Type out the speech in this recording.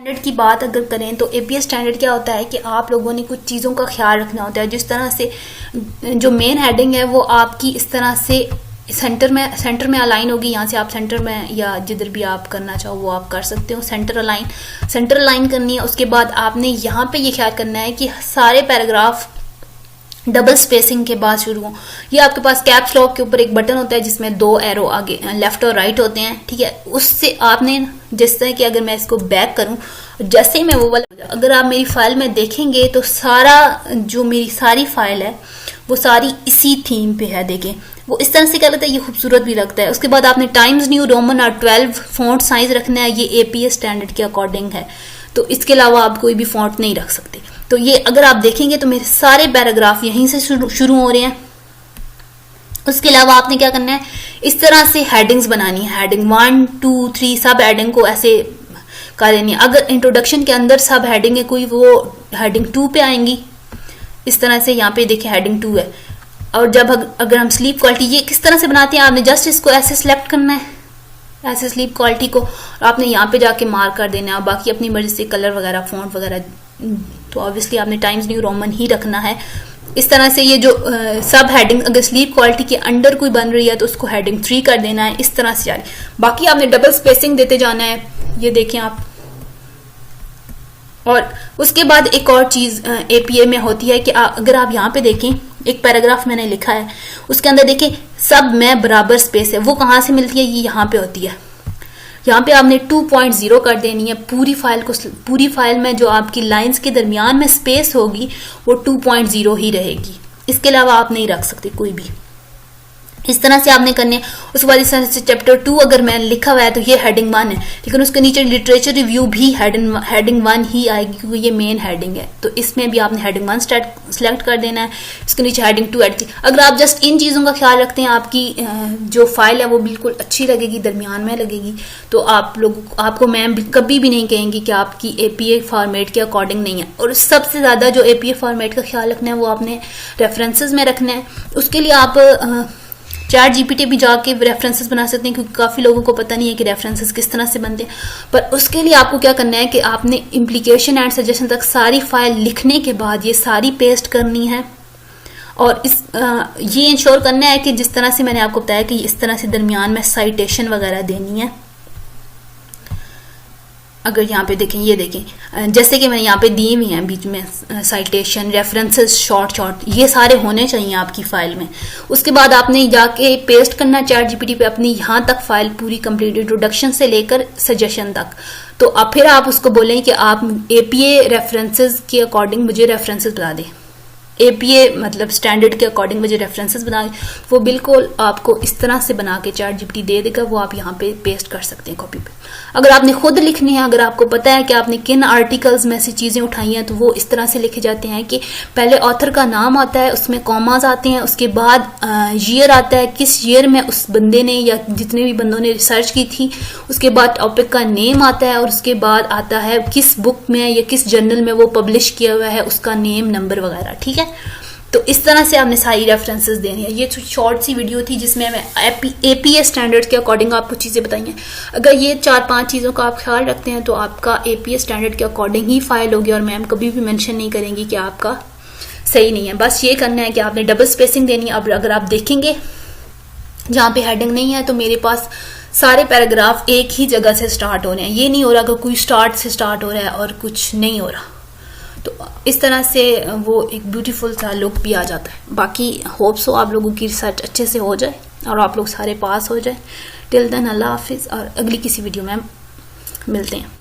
Standard की बात अगर करें तो एपीएस स्टैंडर्ड क्या होता है कि आप लोगों ने कुछ चीज़ों का ख्याल रखना होता है। जिस तरह से जो मेन हेडिंग है वो आपकी इस तरह से सेंटर में अलाइन होगी। यहाँ से आप सेंटर में या जिधर भी आप करना चाहो वो आप कर सकते हो। सेंटर अलाइन करनी है। उसके बाद आपने यहाँ पे ये ख्याल करना है कि सारे पैराग्राफ डबल स्पेसिंग के बाद शुरू हो। ये आपके पास कैप्स लॉक के ऊपर एक बटन होता है जिसमें 2 एरो आगे लेफ्ट और राइट होते हैं, ठीक है। उससे आपने जिस तरह कि अगर मैं इसको बैक करूं, जैसे ही मैं वो वाला, अगर आप मेरी फाइल में देखेंगे तो सारा जो मेरी सारी फाइल है वो सारी इसी थीम पे है। देखें वो इस तरह से क्या लगता है, ये खूबसूरत भी लगता है। उसके बाद आपने टाइम्स न्यू रोमन और 12 फॉन्ट साइज रखना है। ये एपीएस स्टैंडर्ड के अकॉर्डिंग है, तो इसके अलावा आप कोई भी फॉन्ट नहीं रख सकते। तो ये अगर आप देखेंगे तो मेरे सारे पैराग्राफ यहीं से शुरू हो रहे हैं। उसके अलावा आपने क्या करना है, इस तरह से हेडिंग्स बनानी है। हेडिंग 1, 2, 3 सब हेडिंग को ऐसे कर देनी है। अगर इंट्रोडक्शन के अंदर सब हेडिंग है कोई, वो हेडिंग 2 पे आएंगी। इस तरह से यहाँ पे देखिए हेडिंग 2 है। और जब अगर हम स्लीप क्वालिटी ये किस तरह से बनाते हैं, आपने जस्ट इसको ऐसे सिलेक्ट करना है, ऐसे स्लीप क्वालिटी को, और आपने यहाँ पे जाके मार्क कर देना है। बाकी अपनी मर्जी से कलर वगैरह फॉन्ट वगैरह तो ऑब्वियसली आपने टाइम्स न्यू रोमन ही रखना है। इस तरह से ये जो सब हेडिंग अगर स्लीप क्वालिटी के अंडर कोई बन रही है तो उसको हेडिंग 3 कर देना है। इस तरह से जाए। बाकी आपने डबल स्पेसिंग देते जाना है, ये देखें आप। और उसके बाद एक और चीज एपीए में होती है कि अगर आप यहाँ पे देखें, एक पैराग्राफ मैंने लिखा है, उसके अंदर देखें सब में बराबर स्पेस है। वो कहाँ से मिलती है, ये यहाँ पे होती है। यहाँ पे आपने 2.0 कर देनी है। पूरी फाइल में जो आपकी लाइंस के दरमियान में स्पेस होगी वो 2.0 ही रहेगी। इसके अलावा आप नहीं रख सकते कोई भी। इस तरह से आपने करने। उसके बाद इस तरह से चैप्टर 2 अगर मैंने लिखा हुआ है तो ये हेडिंग 1 है, लेकिन उसके नीचे लिटरेचर रिव्यू भी हेडिंग 1 ही आएगी क्योंकि ये मेन हेडिंग है। तो इसमें भी आपने हेडिंग 1 सेलेक्ट कर देना है। इसके नीचे हेडिंग 2 एड। अगर आप जस्ट इन चीज़ों का ख्याल रखते हैं, आपकी जो फाइल है वो बिल्कुल अच्छी लगेगी, दरमियान में लगेगी। तो आपको मैम कभी भी नहीं कहेंगी कि आपकी एपीए फॉर्मेट के अकॉर्डिंग नहीं है। और सबसे ज़्यादा जो एपीए फॉर्मेट का ख्याल रखना है वो आपने रेफरेंसेस में रखना है। उसके लिए आप चैट जीपीटी भी जाके रेफरेंसेस बना सकते हैं, क्योंकि काफ़ी लोगों को पता नहीं है कि रेफरेंसेस किस तरह से बनते हैं। पर उसके लिए आपको क्या करना है कि आपने इम्प्लीकेशन एंड सजेशन तक सारी फाइल लिखने के बाद ये सारी पेस्ट करनी है। और ये इंश्योर करना है कि जिस तरह से मैंने आपको बताया कि इस तरह से दरमियान में साइटेशन वगैरह देनी है। अगर यहाँ पे देखें, ये देखें जैसे कि मैंने यहाँ पे दी हुई हैं बीच में साइटेशन, रेफरेंसेस, शॉर्ट ये सारे होने चाहिए आपकी फाइल में। उसके बाद आपने जाके पेस्ट करना चैट जीपीटी पे अपनी यहाँ तक फाइल पूरी कंप्लीट, इंट्रोडक्शन से लेकर सजेशन तक। तो अब फिर आप उसको बोलें कि आप एपीए रेफरेंसेस के अकॉर्डिंग मुझे रेफरेंसेस बता दें। एपीए मतलब स्टैंडर्ड के अकॉर्डिंग मुझे रेफरेंसेस बना, वो बिल्कुल आपको इस तरह से बना के चैट जीपीटी दे देगा। वो आप यहाँ पे पेस्ट कर सकते हैं कॉपी पे। अगर आपने खुद लिखनी है, अगर आपको पता है कि आपने किन आर्टिकल्स में से चीज़ें उठाई हैं, तो वो इस तरह से लिखे जाते हैं कि पहले ऑथर का नाम आता है, उसमें कॉमाज आते हैं, उसके बाद ईयर आता है, किस ईयर में उस बंदे ने या जितने भी बंदों ने रिसर्च की थी, उसके बाद टॉपिक का नेम आता है, और उसके बाद आता है किस बुक में या किस जर्नल में वो पब्लिश किया हुआ है, उसका नेम, नंबर वगैरह, ठीक है। तो इस तरह से आपने सारी रेफरेंसेस देनी है। ये शॉर्ट सी वीडियो थी जिसमें मैं एपीए स्टैंडर्ड के अकॉर्डिंग आपको चीज़ें बताई हैं। अगर ये 4-5 चीज़ों का आप ख्याल रखते हैं तो आपका एपीए स्टैंडर्ड के अकॉर्डिंग ही फाइल होगी, और मैम कभी भी मेंशन नहीं करेंगी कि आपका सही नहीं है। बस ये करना है कि आपने डबल स्पेसिंग देनी है। अब अगर आप देखेंगे जहाँ पे हेडिंग नहीं है तो मेरे पास सारे पैराग्राफ एक ही जगह से स्टार्ट हो रहे हैं। ये नहीं हो रहा कि कोई स्टार्ट से स्टार्ट हो रहा है और कुछ नहीं हो रहा। तो इस तरह से वो एक ब्यूटीफुल सा लुक भी आ जाता है। बाकी होप्स हो आप लोगों की रिसर्च अच्छे से हो जाए और आप लोग सारे पास हो जाए। टिल देन अल्लाह हाफिज़, और अगली किसी वीडियो में मिलते हैं।